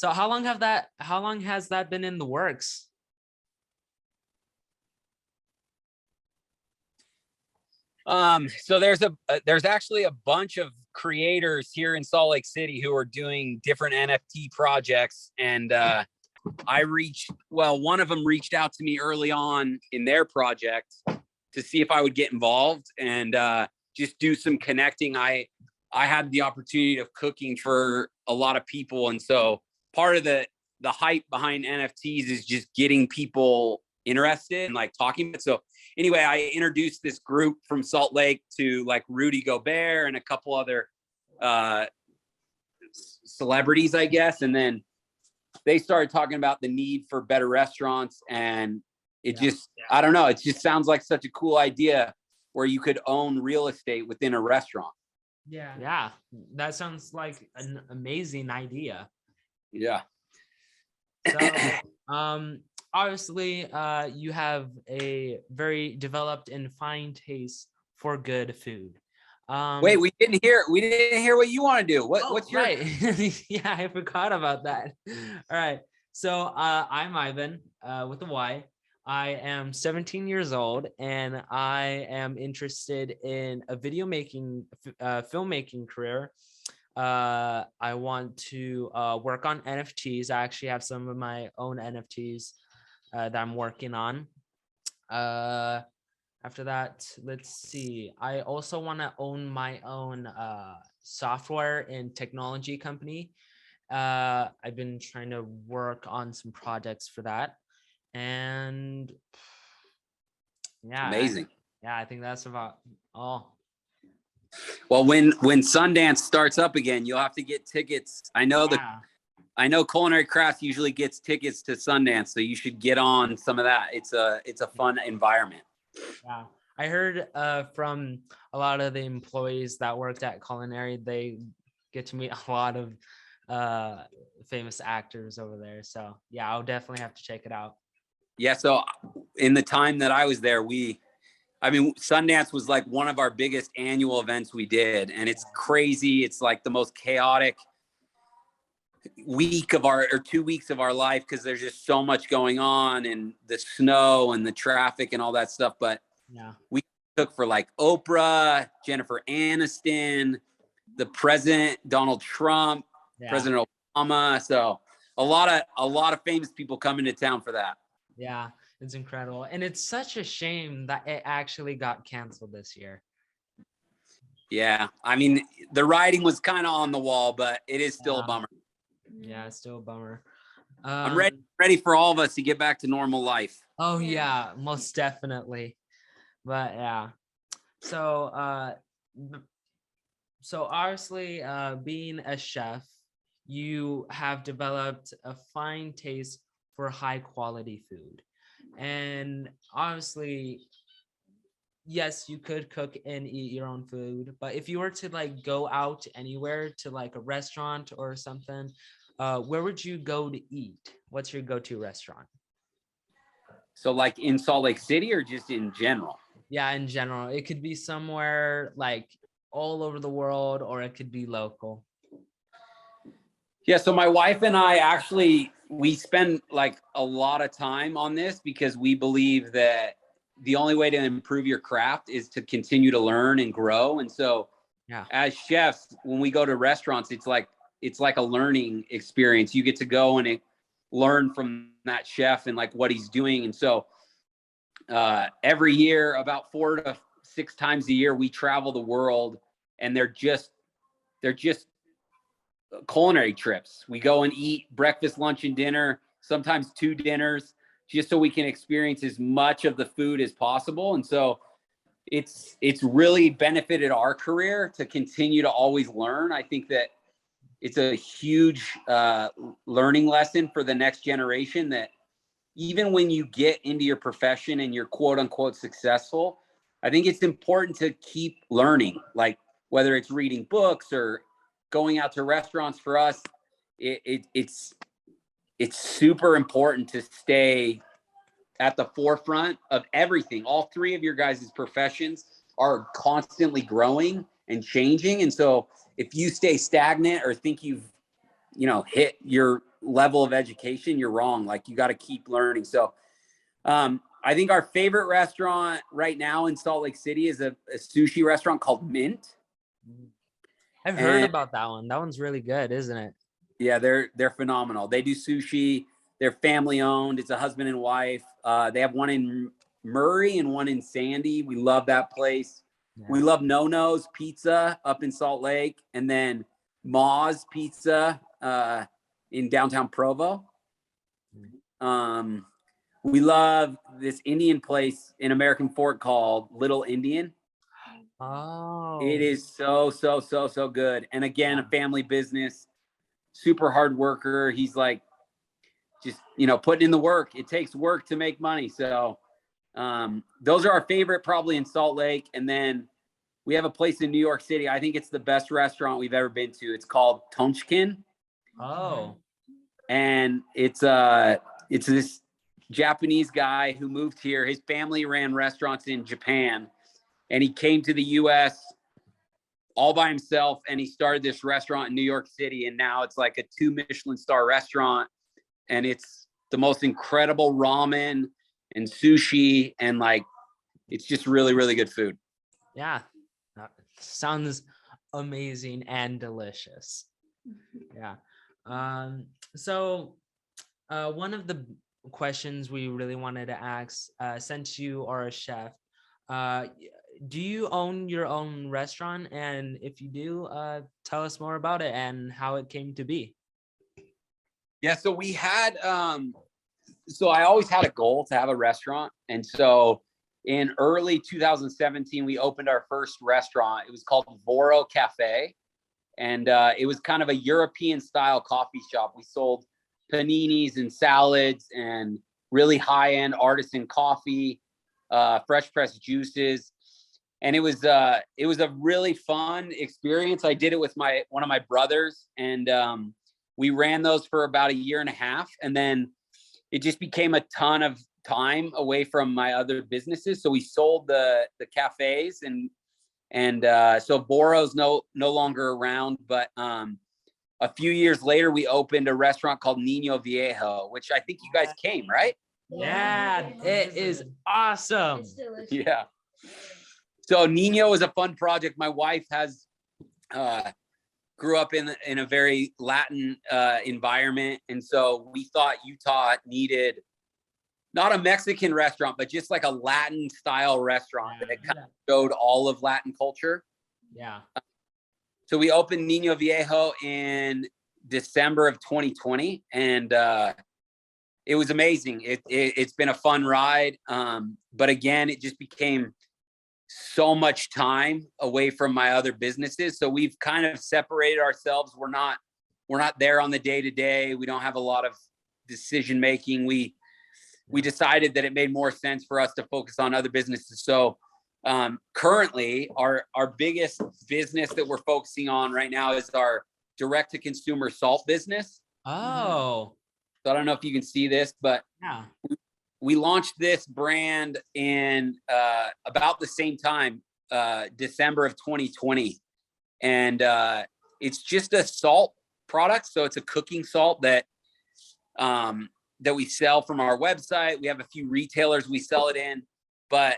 So how long has that been in the works? So there's actually a bunch of creators here in Salt Lake City who are doing different NFT projects. And one of them reached out to me early on in their project to see if I would get involved and just do some connecting. I had the opportunity of cooking for a lot of people. And so part of the hype behind NFTs is just getting people interested and like talking. So anyway, I introduced this group from Salt Lake to like Rudy Gobert and a couple other celebrities, I guess. And then they started talking about the need for better restaurants. And I don't know, it just sounds like such a cool idea where you could own real estate within a restaurant. Yeah, that sounds like an amazing idea. Yeah. So obviously you have a very developed and fine taste for good food. Wait, we didn't hear what you want to do. What's your right? Yeah, I forgot about that. All right, so I'm Ivan with a Y. I am 17 years old and I am interested in a filmmaking career. I want to work on NFTs. I actually have some of my own NFTs that I'm working on. After that, let's see. I also want to own my own software and technology company. I've been trying to work on some projects for that. And yeah, amazing. I think that's about all. Well, when Sundance starts up again, you'll have to get tickets. I know Culinary Crafts usually gets tickets to Sundance, so you should get on some of that. It's a fun environment. Yeah, I heard from a lot of the employees that worked at Culinary, they get to meet a lot of famous actors over there. So yeah, I'll definitely have to check it out. Yeah, so in the time that I was there, Sundance was like one of our biggest annual events we did, and it's crazy. It's like the most chaotic week of 2 weeks of our life because there's just so much going on and the snow and the traffic and all that stuff. But we took for like Oprah, Jennifer Aniston, the president, Donald Trump, President Obama. So a lot of famous people come into town for that. Yeah, it's incredible. And it's such a shame that it actually got canceled this year. Yeah, I mean, the writing was kind of on the wall, but it is still a bummer. Yeah, it's still a bummer. I'm ready for all of us to get back to normal life. Oh yeah, most definitely. But yeah, so obviously being a chef, you have developed a fine taste for high quality food. And obviously, yes, you could cook and eat your own food, but if you were to like go out anywhere to like a restaurant or something, where would you go to eat? What's your go-to restaurant? So like in Salt Lake City or just in general? Yeah, in general. It could be somewhere like all over the world, or it could be local. Yeah, so my wife and I actually, we spend like a lot of time on this because we believe that the only way to improve your craft is to continue to learn and grow. And so as chefs, when we go to restaurants, it's like a learning experience. You get to go and learn from that chef and like what he's doing. And so every year, about 4 to 6 times a year, we travel the world, and they're just culinary trips. We go and eat breakfast, lunch, and dinner, sometimes 2 dinners, just so we can experience as much of the food as possible. And so it's really benefited our career to continue to always learn. I think that it's a huge learning lesson for the next generation, that even when you get into your profession and you're quote unquote successful, I think it's important to keep learning, like whether it's reading books or going out to restaurants. For us, it's super important to stay at the forefront of everything. All 3 of your guys' professions are constantly growing and changing. And so if you stay stagnant or think you've hit your level of education, you're wrong. Like you got to keep learning. So I think our favorite restaurant right now in Salt Lake City is a sushi restaurant called Mint. I've heard about that one. That one's really good, isn't it? Yeah, they're phenomenal. They do sushi. They're family owned. It's a husband and wife. They have one in Murray and one in Sandy. We love that place. Yeah. We love No-No's Pizza up in Salt Lake, and then Ma's Pizza in downtown Provo. We love this Indian place in American Fork called Little Indian. Oh, it is so good. And again, a family business, super hard worker. He's like, just, putting in the work. It takes work to make money. So those are our favorite, probably in Salt Lake. And then we have a place in New York City. I think it's the best restaurant we've ever been to. It's called Tonchkin. Oh. And it's this Japanese guy who moved here. His family ran restaurants in Japan, and he came to the US all by himself, and he started this restaurant in New York City, and now it's like a 2 Michelin star restaurant, and it's the most incredible ramen and sushi, and like it's just really, really good food. Yeah, that sounds amazing and delicious. Yeah. So one of the questions we really wanted to ask, since you are a chef, do you own your own restaurant? And if you do, tell us more about it and how it came to be. Yeah, so we had, so I always had a goal to have a restaurant. And so in early 2017, we opened our first restaurant. It was called Voro Cafe. And it was kind of a European style coffee shop. We sold paninis and salads and really high-end artisan coffee, fresh pressed juices. And it was a really fun experience. I did it with one of my brothers, and we ran those for about 1.5 years. And then it just became a ton of time away from my other businesses. So we sold the cafes, and so Boro's no longer around. But a few years later, we opened a restaurant called Nino Viejo, which I think you guys came, right? Yeah, it is awesome. It's delicious. Yeah. So Nino is a fun project. My wife has grew up in a very Latin environment, and so we thought Utah needed not a Mexican restaurant, but just like a Latin style restaurant that kind of showed all of Latin culture. Yeah. So we opened Nino Viejo in December of 2020, and it was amazing. It's been a fun ride, but again, it just became so much time away from my other businesses. So we've kind of separated ourselves. We're not there on the day to day. We don't have a lot of decision making. We decided that it made more sense for us to focus on other businesses. So currently our biggest business that we're focusing on right now is our direct to consumer salt business. Oh. So I don't know if you can see this, but yeah, we launched this brand in about the same time, December of 2020. And it's just a salt product. So it's a cooking salt that we sell from our website. We have a few retailers we sell it in. But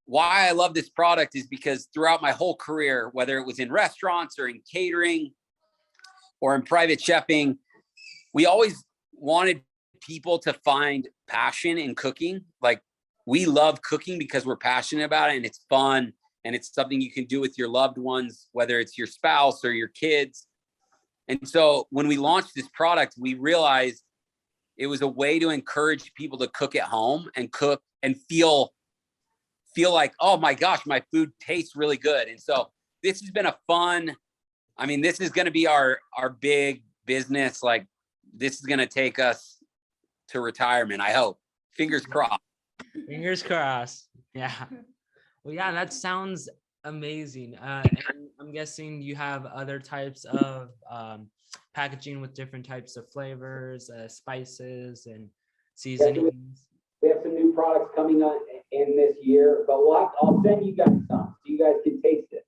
why I love this product is because throughout my whole career, whether it was in restaurants or in catering or in private chefing, we always wanted people to find passion in cooking. Like, we love cooking because we're passionate about it, and it's fun, and it's something you can do with your loved ones, whether it's your spouse or your kids. And so when we launched this product, we realized it was a way to encourage people to cook at home and cook and feel like, oh my gosh, my food tastes really good. And so this has been a fun, this is going to be our big business. Like, this is going to take us to retirement, I hope. Fingers crossed. Fingers crossed. Yeah. Well, yeah, that sounds amazing. And I'm guessing you have other types of packaging with different types of flavors, spices, and seasonings. We have some new products coming on in this year, but I'll send you guys some so you guys can taste it.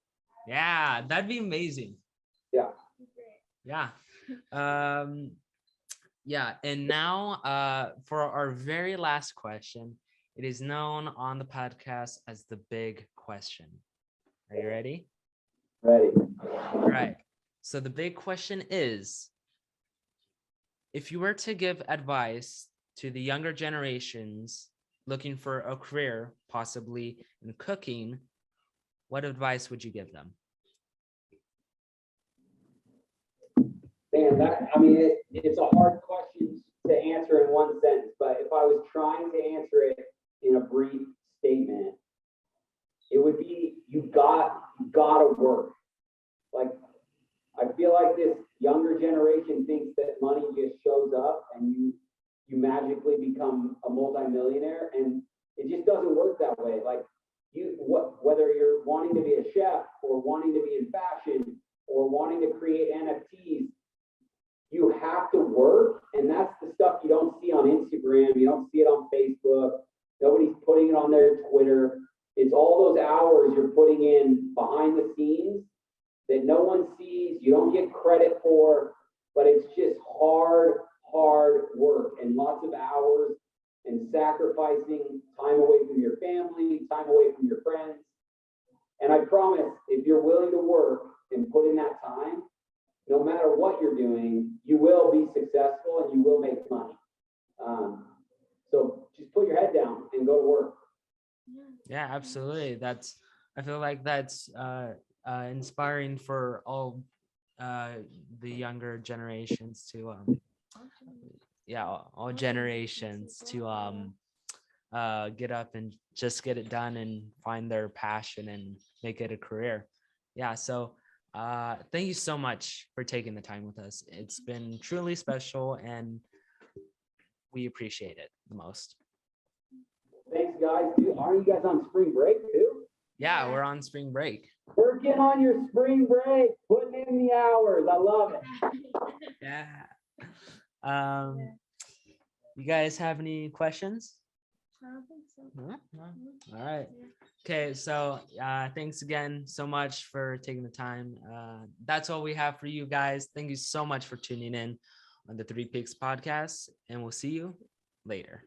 Yeah, that'd be amazing. Yeah. Yeah. Yeah, and now for our very last question, it is known on the podcast as the big question. Are you ready? Ready. All right. So the big question is, if you were to give advice to the younger generations looking for a career, possibly in cooking, what advice would you give them? Man, it's a hard question to answer in one sentence, but if I was trying to answer it in a brief statement, it would be you gotta work. Like, I feel like this younger generation thinks that money just shows up and you magically become a multimillionaire, and it just doesn't work that way. Like, whether you're wanting to be a chef or wanting to be in fashion or wanting to create NFTs, you have to work, and that's the stuff you don't see on Instagram. You don't see it on Facebook. Nobody's putting it on their Twitter. It's all those hours you're putting in behind the scenes that no one sees, you don't get credit for, but it's just hard work and lots of hours and sacrificing time away from your family, time away from your friends. And I promise, if you're willing to work and put in that time, no matter what you're doing, you will be successful and you will make money. So just put your head down and go to work. Yeah, absolutely. I feel like that's inspiring for all the younger generations to all generations to get up and just get it done and find their passion and make it a career. Yeah, so thank you so much for taking the time with us. It's been truly special and we appreciate it the most. Thanks, guys. Aren't you guys on spring break too? Yeah, we're on spring break. Working on your spring break, putting in the hours. I love it. Yeah. You guys have any questions? I don't think so. No? All right. Okay, so thanks again so much for taking the time. That's all we have for you guys. Thank you so much for tuning in on the Three Peaks podcast, and we'll see you later.